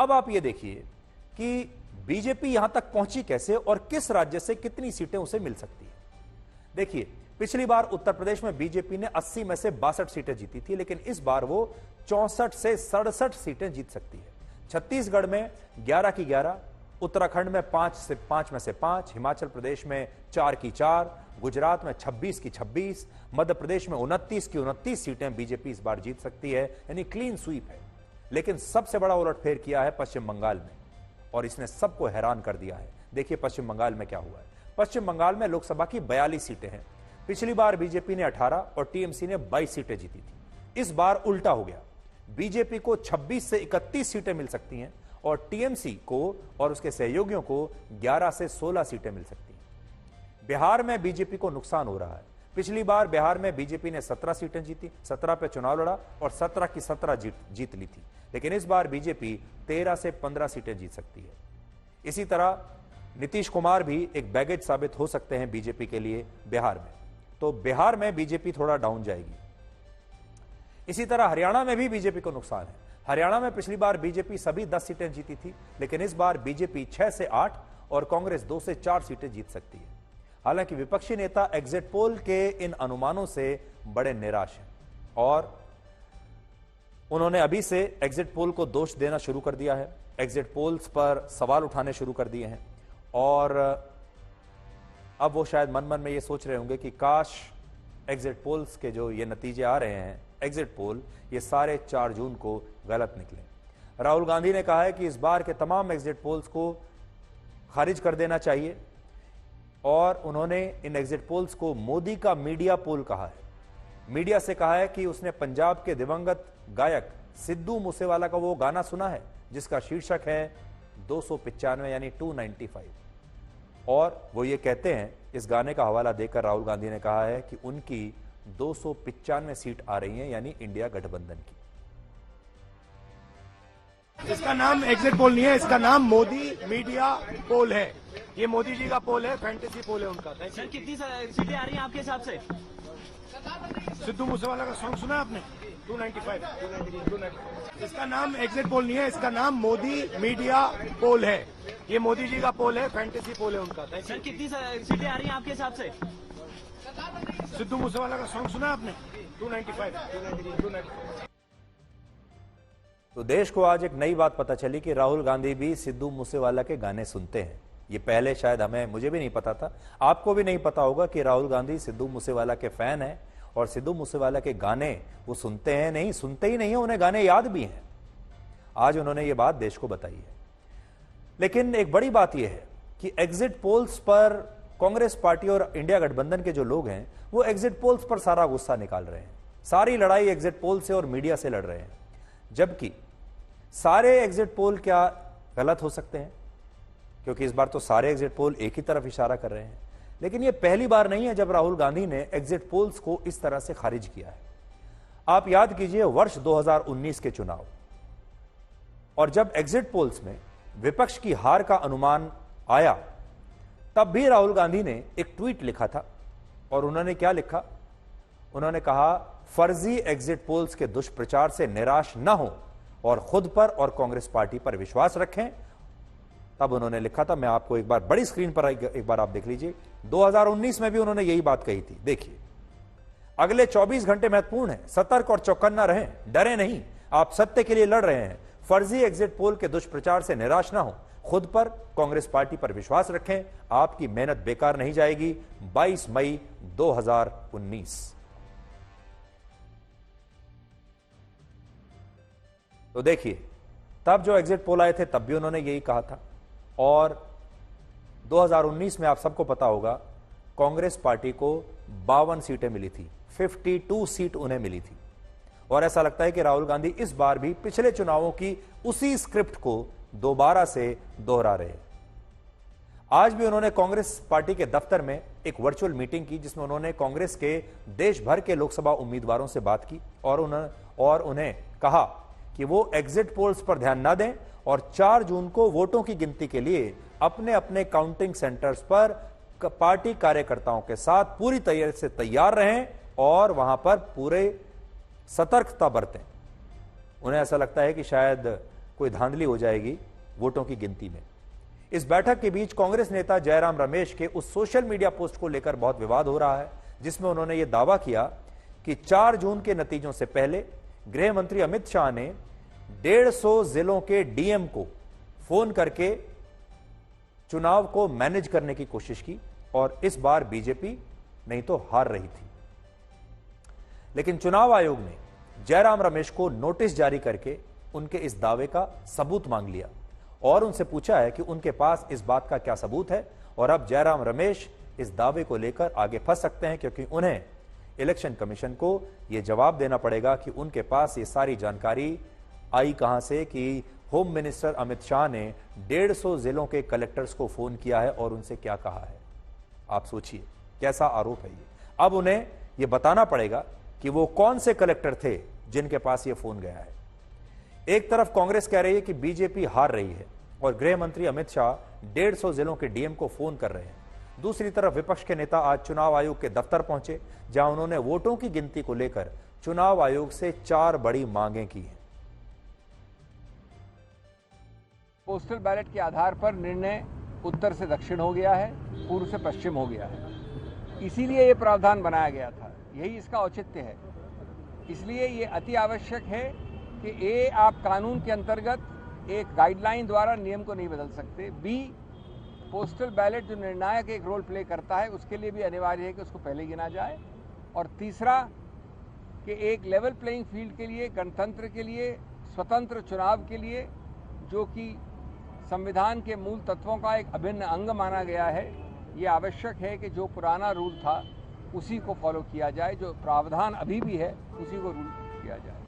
अब आप ये देखिए कि बीजेपी यहां तक पहुंची कैसे और किस राज्य से कितनी सीटें उसे मिल सकती है। देखिए, पिछली बार उत्तर प्रदेश में बीजेपी ने 80 में से 62 सीटें जीती थी, लेकिन इस बार वो 64 से 67 सीटें जीत सकती है। छत्तीसगढ़ में 11 की 11, उत्तराखंड में 5 में से 5, हिमाचल प्रदेश में 4 की 4, गुजरात में 26 की 26, मध्य प्रदेश में 29 की 29 सीटें बीजेपी इस बार जीत सकती है, यानी क्लीन स्वीप है। लेकिन सबसे बड़ा उलटफेर किया है पश्चिम बंगाल में, और इसने सबको हैरान कर दिया है। देखिए पश्चिम बंगाल में क्या हुआ है। पश्चिम बंगाल में लोकसभा की 42 सीटें हैं। पिछली बार बीजेपी ने 18 और टीएमसी ने 22 सीटें जीती थी। इस बार उल्टा हो गया, बीजेपी को 26 से 31 सीटें मिल सकती हैं और टीएमसी को और उसके सहयोगियों को 11 से 16 सीटें मिल सकती हैं। बिहार में बीजेपी को नुकसान हो रहा है। पिछली बार बिहार में बीजेपी ने 17 सीटें जीती, 17 पे चुनाव लड़ा और 17 की 17 जीत ली थी। लेकिन इस बार बीजेपी 13 से 15 सीटें जीत सकती है। इसी तरह नीतीश कुमार भी एक बैगेज साबित हो सकते हैं बीजेपी के लिए बिहार में, तो बिहार में बीजेपी थोड़ा डाउन जाएगी। इसी तरह हरियाणा में भी बीजेपी को नुकसान है। हरियाणा में पिछली बार बीजेपी सभी 10 सीटें जीती थी, लेकिन इस बार बीजेपी 6 से 8 और कांग्रेस 2 से 4 सीटें जीत सकती है। हालांकि विपक्षी नेता एग्जिट पोल के इन अनुमानों से बड़े निराश हैं और उन्होंने अभी से एग्जिट पोल को दोष देना शुरू कर दिया है, एग्जिट पोल्स पर सवाल उठाने शुरू कर दिए हैं और अब वो शायद मन मन में ये सोच रहे होंगे कि काश एग्जिट पोल्स के जो ये नतीजे आ रहे हैं, एग्जिट पोल, ये सारे 4 जून को गलत निकले। राहुल गांधी ने कहा है कि इस बार के तमाम एग्जिट पोल्स को खारिज कर देना चाहिए और उन्होंने इन एग्जिट पोल्स को मोदी का मीडिया पोल कहा है। मीडिया से कहा है कि उसने पंजाब के दिवंगत गायक सिद्धू मूसेवाला का वो गाना सुना है जिसका शीर्षक है 295 यानी 295, और वो ये कहते हैं, इस गाने का हवाला देकर राहुल गांधी ने कहा है कि उनकी 295 सीट आ रही हैं, यानी इंडिया गठबंधन की। इसका नाम एग्जिट पोल नहीं है, इसका नाम मोदी मीडिया पोल है। ये मोदी जी का पोल है, फैंटेसी पोल है उनका। सर कितनी सीटें आ रही हैं आपके हिसाब से? सिद्धू मूसेवाला का सॉन्ग सुना आपने? 295। इसका नाम एग्जिट पोल नहीं है, इसका नाम मोदी मीडिया पोल है। ये मोदी जी का पोल है, फैंटेसी पोल है उनका। सर कितनी सीटें आ रही हैं आपके हिसाब से? सिद्धू मूसेवाला का सॉन्ग सुना आपने? 295। तो देश को आज एक नई बात पता चली कि राहुल गांधी भी सिद्धू मूसेवाला के गाने सुनते हैं। ये पहले शायद मुझे भी नहीं पता था, आपको भी नहीं पता होगा कि राहुल गांधी सिद्धू मूसेवाला के फैन हैं और सिद्धू मूसेवाला के गाने वो सुनते हैं, नहीं सुनते ही नहीं है, उन्हें गाने याद भी हैं। आज उन्होंने ये बात देश को बताई है। लेकिन एक बड़ी बात यह है कि एग्जिट पोल्स पर कांग्रेस पार्टी और इंडिया गठबंधन के जो लोग हैं वो एग्जिट पोल्स पर सारा गुस्सा निकाल रहे हैं, सारी लड़ाई एग्जिट पोल से और मीडिया से लड़ रहे हैं। जबकि सारे एग्जिट पोल क्या गलत हो सकते हैं, क्योंकि इस बार तो सारे एग्जिट पोल एक ही तरफ इशारा कर रहे हैं। लेकिन यह पहली बार नहीं है जब राहुल गांधी ने एग्जिट पोल्स को इस तरह से खारिज किया है। आप याद कीजिए वर्ष 2019 के चुनाव, और जब एग्जिट पोल्स में विपक्ष की हार का अनुमान आया तब भी राहुल गांधी ने एक ट्वीट लिखा था और उन्होंने क्या लिखा, उन्होंने कहा फर्जी एग्जिट पोल्स के दुष्प्रचार से निराश न हो और खुद पर और कांग्रेस पार्टी पर विश्वास रखें। तब उन्होंने लिखा था, मैं आपको एक बार बड़ी स्क्रीन पर एक बार आप देख लीजिए, 2019 में भी उन्होंने यही बात कही थी। देखिए, अगले 24 घंटे महत्वपूर्ण है, सतर्क और चौकन्ना रहें, डरे नहीं, आप सत्य के लिए लड़ रहे हैं। फर्जी एग्जिट पोल के दुष्प्रचार से निराश ना हो, खुद पर कांग्रेस पार्टी पर विश्वास रखें, आपकी मेहनत बेकार नहीं जाएगी। 22 मई 2019। तो देखिए, तब जो एग्जिट पोल आए थे तब भी उन्होंने यही कहा था, और 2019 में आप सबको पता होगा कांग्रेस पार्टी को 52 सीटें मिली थी, 52 सीट उन्हें मिली थी। और ऐसा लगता है कि राहुल गांधी इस बार भी पिछले चुनावों की उसी स्क्रिप्ट को दोबारा से दोहरा रहे हैं। आज भी उन्होंने कांग्रेस पार्टी के दफ्तर में एक वर्चुअल मीटिंग की जिसमें उन्होंने कांग्रेस के देश भर के लोकसभा उम्मीदवारों से बात की और उन्हें कहा कि वो एग्जिट पोल्स पर ध्यान न दें और 4 जून को वोटों की गिनती के लिए अपने अपने काउंटिंग सेंटर्स पर पार्टी कार्यकर्ताओं के साथ पूरी तरह से तैयार रहें और वहां पर पूरे सतर्कता बरतें। उन्हें ऐसा लगता है कि शायद कोई धांधली हो जाएगी वोटों की गिनती में। इस बैठक के बीच कांग्रेस नेता जयराम रमेश के उस सोशल मीडिया पोस्ट को लेकर बहुत विवाद हो रहा है, जिसमें उन्होंने यह दावा किया कि 4 जून के नतीजों से पहले गृह मंत्री अमित शाह ने 150 जिलों के डीएम को फोन करके चुनाव को मैनेज करने की कोशिश की और इस बार बीजेपी नहीं तो हार रही थी। लेकिन चुनाव आयोग ने जयराम रमेश को नोटिस जारी करके उनके इस दावे का सबूत मांग लिया और उनसे पूछा है कि उनके पास इस बात का क्या सबूत है। और अब जयराम रमेश इस दावे को लेकर आगे फंस सकते हैं, क्योंकि उन्हें इलेक्शन कमीशन को यह जवाब देना पड़ेगा कि उनके पास ये सारी जानकारी आई कहां से कि होम मिनिस्टर अमित शाह ने 150 जिलों के कलेक्टर्स को फोन किया है और उनसे क्या कहा है। आप सोचिए कैसा आरोप है ये। अब उन्हें यह बताना पड़ेगा कि वो कौन से कलेक्टर थे जिनके पास ये फोन गया है। एक तरफ कांग्रेस कह रही है कि बीजेपी हार रही है और गृह मंत्री अमित शाह 150 जिलों के डीएम को फोन कर रहे हैं। दूसरी तरफ विपक्ष के नेता आज चुनाव आयोग के दफ्तर पहुंचे, जहां उन्होंने वोटों की गिनती को लेकर चुनाव आयोग से 4 बड़ी मांगें की हैं। पोस्टल बैलेट के आधार पर निर्णय उत्तर से दक्षिण हो गया है, पूर्व से पश्चिम हो गया है। इसीलिए ये प्रावधान बनाया गया था, यही इसका औचित्य है। इसलिए ये अति आवश्यक है कि आप कानून के अंतर्गत एक गाइडलाइन द्वारा नियम को नहीं बदल सकते। बी, पोस्टल बैलेट जो निर्णायक एक रोल प्ले करता है उसके लिए भी अनिवार्य है कि उसको पहले गिना जाए। और तीसरा कि एक लेवल प्लेइंग फील्ड के लिए, गणतंत्र के लिए, स्वतंत्र चुनाव के लिए, जो कि संविधान के मूल तत्वों का एक अभिन्न अंग माना गया है, ये आवश्यक है कि जो पुराना रूल था उसी को फॉलो किया जाए, जो प्रावधान अभी भी है उसी को रूल किया जाए।